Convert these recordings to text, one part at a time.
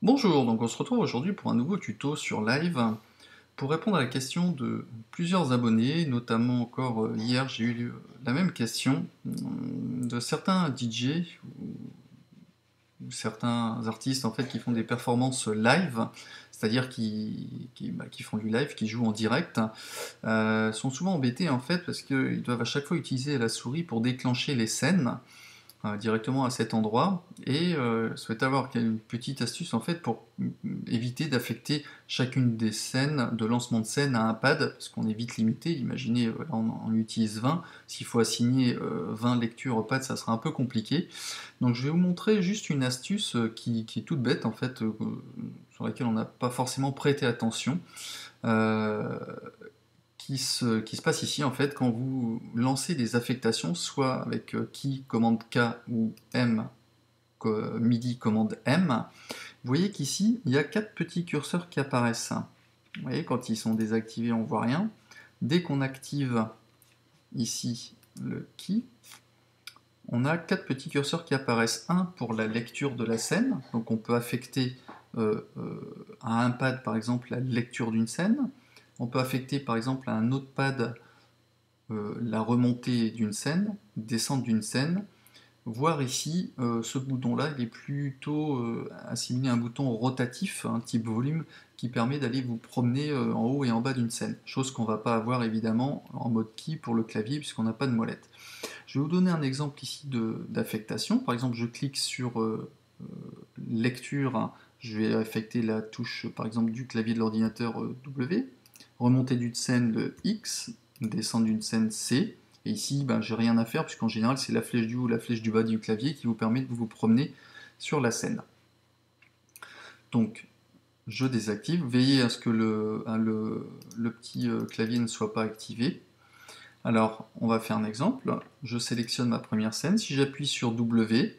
Bonjour, donc on se retrouve aujourd'hui pour un nouveau tuto sur Live pour répondre à la question de plusieurs abonnés, notamment encore hier j'ai eu la même question de certains DJ ou certains artistes en fait qui font des performances live, c'est-à-dire qui font du live, qui jouent en direct, sont souvent embêtés en fait parce qu'ils doivent à chaque fois utiliser la souris pour déclencher les scènes directement à cet endroit et souhaite avoir une petite astuce en fait pour éviter d'affecter chacune des scènes, de lancement de scène à un pad, parce qu'on est vite limité. Imaginez, là on utilise 20, s'il faut assigner 20 lectures au pad, ça sera un peu compliqué. Donc je vais vous montrer juste une astuce qui est toute bête en fait, sur laquelle on n'a pas forcément prêté attention. Euh, qui se passe ici en fait quand vous lancez des affectations, soit avec key commande K ou M MIDI commande M. Vous voyez qu'ici il y a 4 petits curseurs qui apparaissent. Vous voyez, quand ils sont désactivés on voit rien. Dès qu'on active ici le key, on a 4 petits curseurs qui apparaissent. Un pour la lecture de la scène, donc on peut affecter à un pad par exemple la lecture d'une scène. On peut affecter par exemple à un autre pad la remontée d'une scène, descente d'une scène, voir ici, ce bouton-là, il est plutôt assimilé à un bouton rotatif, un type volume, qui permet d'aller vous promener en haut et en bas d'une scène, chose qu'on ne va pas avoir évidemment en mode key pour le clavier, puisqu'on n'a pas de molette. Je vais vous donner un exemple ici d'affectation. Par exemple, je clique sur lecture, hein, je vais affecter la touche par exemple du clavier de l'ordinateur W, remontée d'une scène le X, descendre d'une scène C, et ici j'ai rien à faire puisqu'en général c'est la flèche du haut ou la flèche du bas du clavier qui vous permet de vous promener sur la scène. Donc je désactive, veillez à ce que le petit clavier ne soit pas activé. Alors on va faire un exemple, je sélectionne ma première scène, si j'appuie sur W,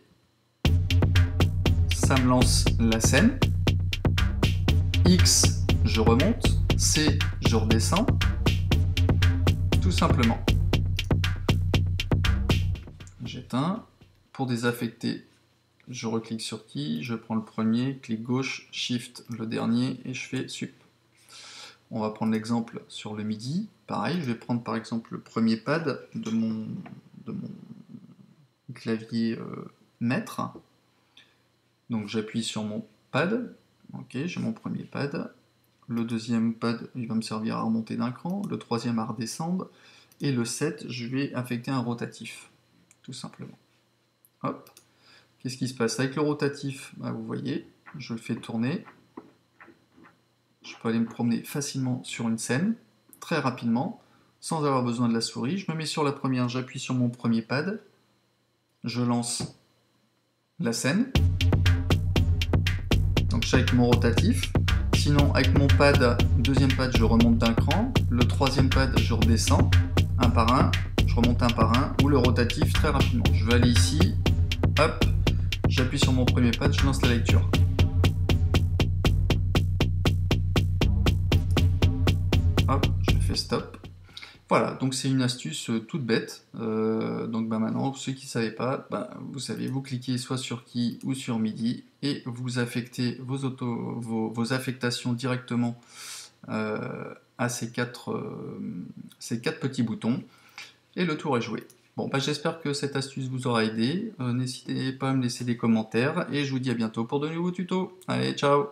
ça me lance la scène, X je remonte, C je redescends, tout simplement. J'éteins. Pour désaffecter, je reclique sur Key, je prends le premier, clic gauche, Shift le dernier et je fais Sup. On va prendre l'exemple sur le MIDI. Pareil, je vais prendre par exemple le premier pad de mon clavier maître. Donc j'appuie sur mon pad. Ok, j'ai mon premier pad. Le deuxième pad, il va me servir à remonter d'un cran. Le troisième à redescendre. Et le 7, je vais affecter un rotatif, tout simplement. Hop. Qu'est-ce qui se passe? Avec le rotatif, vous voyez, je le fais tourner. Je peux aller me promener facilement sur une scène, très rapidement, sans avoir besoin de la souris. Je me mets sur la première, j'appuie sur mon premier pad. Je lance la scène. Donc je suis avec mon rotatif. Sinon, avec mon pad, deuxième pad, je remonte d'un cran. Le troisième pad, je redescends, un par un. Je remonte un par un. Ou le rotatif, très rapidement. Je vais aller ici, hop, j'appuie sur mon premier pad, je lance la lecture. Hop, je fais stop. Voilà, donc c'est une astuce toute bête. Donc maintenant, ceux qui ne savaient pas, vous savez, vous cliquez soit sur Key ou sur MIDI et vous affectez vos affectations directement à ces quatre petits boutons et le tour est joué. Bon, j'espère que cette astuce vous aura aidé. N'hésitez pas à me laisser des commentaires et je vous dis à bientôt pour de nouveaux tutos. Allez, ciao!